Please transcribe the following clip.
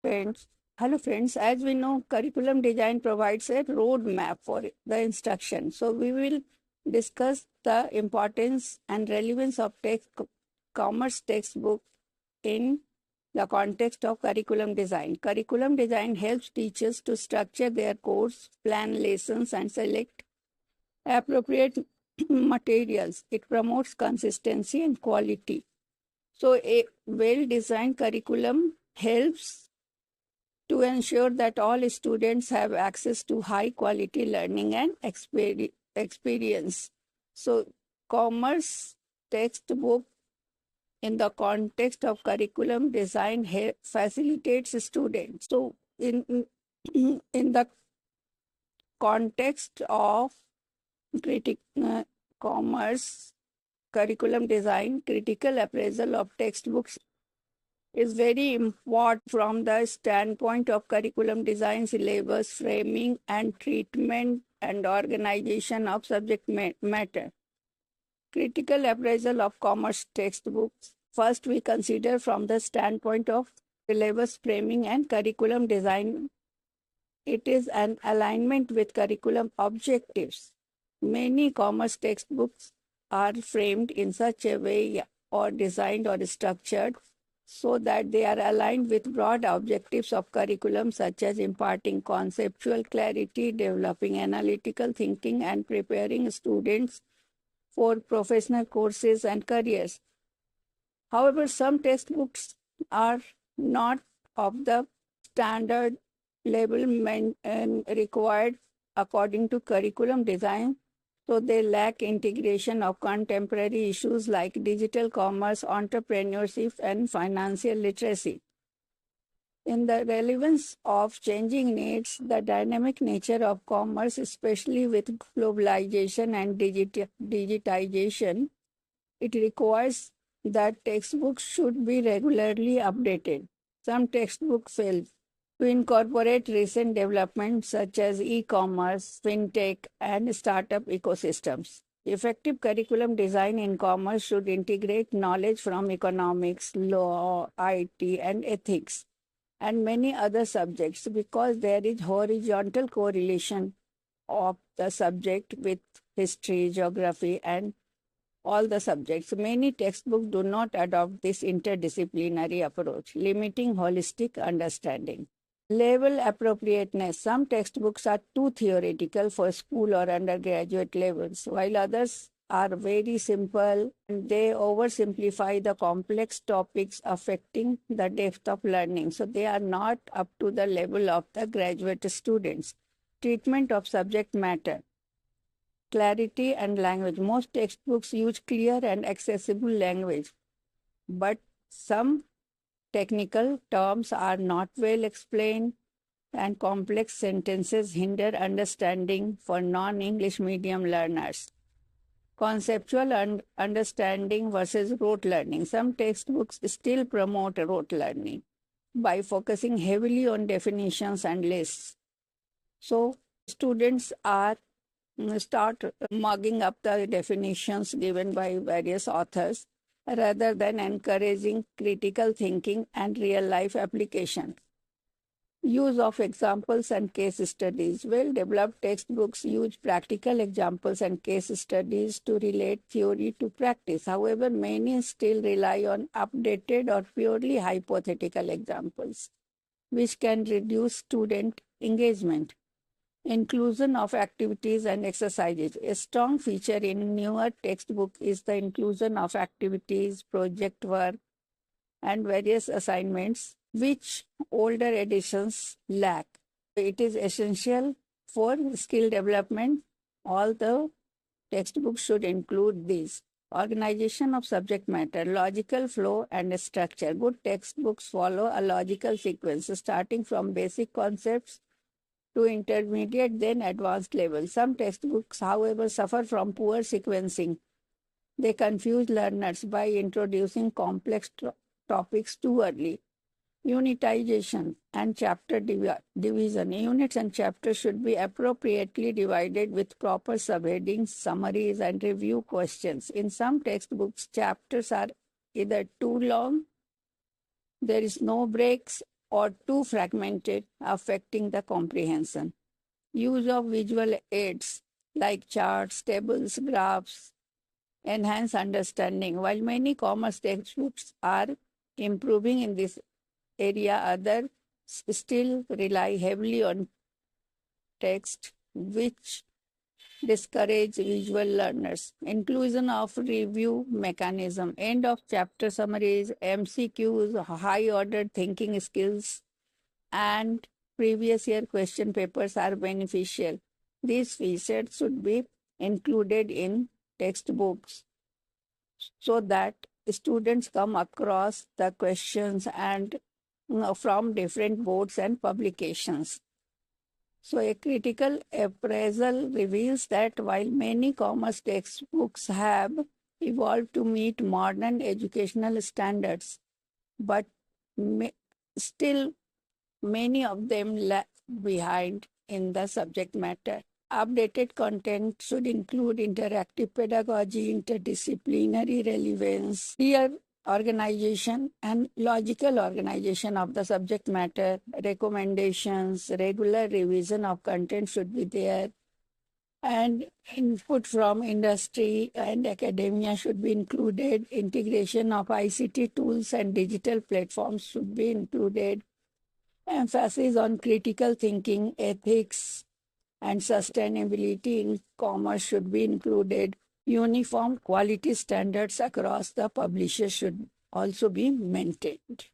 Friends, hello friends. As we know, curriculum design provides a roadmap for the instruction. So we will discuss the importance and relevance of commerce textbook in the context of curriculum design. Curriculum design helps teachers to structure their course, plan lessons, and select appropriate materials. It promotes consistency and quality. So a well-designed curriculum helps to ensure that all students have access to high quality learning and experience. So, commerce textbook in the context of curriculum design facilitates students. So, in the context of commerce curriculum design, critical appraisal of textbooks is very important from the standpoint of curriculum design, syllabus framing, and treatment and organization of subject matter. Critical appraisal of commerce textbooks. First, we consider from the standpoint of syllabus framing and curriculum design. It is an alignment with curriculum objectives. Many commerce textbooks are framed in such a way or designed or structured so that they are aligned with broad objectives of curriculum such as imparting conceptual clarity, developing analytical thinking, and preparing students for professional courses and careers. However, some textbooks are not of the standard level required according to curriculum design, so they lack integration of contemporary issues like digital commerce, entrepreneurship, and financial literacy. In the relevance of changing needs, the dynamic nature of commerce, especially with globalization and digitization, it requires that textbooks should be regularly updated. Some textbooks fail to incorporate recent developments such as e-commerce, fintech, and startup ecosystems. Effective curriculum design in commerce should integrate knowledge from economics, law, IT, and ethics, and many other subjects because there is horizontal correlation of the subject with history, geography, and all the subjects. Many textbooks do not adopt this interdisciplinary approach, limiting holistic understanding. Level appropriateness. Some textbooks are too theoretical for school or undergraduate levels, while others are very simple and they oversimplify the complex topics affecting the depth of learning. So they are not up to the level of the graduate students. Treatment of subject matter. Clarity and language. Most textbooks use clear and accessible language, but some technical terms are not well explained, and complex sentences hinder understanding for non-English medium learners. Conceptual understanding versus rote learning. Some textbooks still promote rote learning by focusing heavily on definitions and lists. So students start mugging up the definitions given by various authors rather than encouraging critical thinking and real-life application. Use of examples and case studies. Well-developed textbooks use practical examples and case studies to relate theory to practice. However, many still rely on updated or purely hypothetical examples, which can reduce student engagement. Inclusion of activities and exercises. A strong feature in newer textbook is the inclusion of activities, project work, and various assignments which older editions lack. It is essential for skill development. All the textbooks should include these. Organization of subject matter, logical flow and structure. Good textbooks follow a logical sequence starting from basic concepts to intermediate, then advanced level. Some textbooks, however, suffer from poor sequencing. They confuse learners by introducing complex topics too early. Unitization and chapter division. Units and chapters should be appropriately divided with proper subheadings, summaries, and review questions. In some textbooks, chapters are either too long, there is no breaks, or too fragmented, affecting the comprehension. Use of visual aids like charts, tables, graphs enhance understanding. While many commerce textbooks are improving in this area, others still rely heavily on text, which discourage visual learners. Inclusion of review mechanism, end of chapter summaries, MCQs, high ordered thinking skills, and previous year question papers are beneficial. These features should be included in textbooks so that students come across the questions and from different boards and publications. So, a critical appraisal reveals that while many commerce textbooks have evolved to meet modern educational standards, but still many of them lag behind in the subject matter. Updated content should include interactive pedagogy, interdisciplinary relevance, clear organization, and logical organization of the subject matter. Recommendations, regular revision of content should be there, and input from industry and academia should be included. Integration of ICT tools and digital platforms should be included. Emphasis on critical thinking, ethics, and sustainability in commerce should be included. Uniform quality standards across the publishers should also be maintained.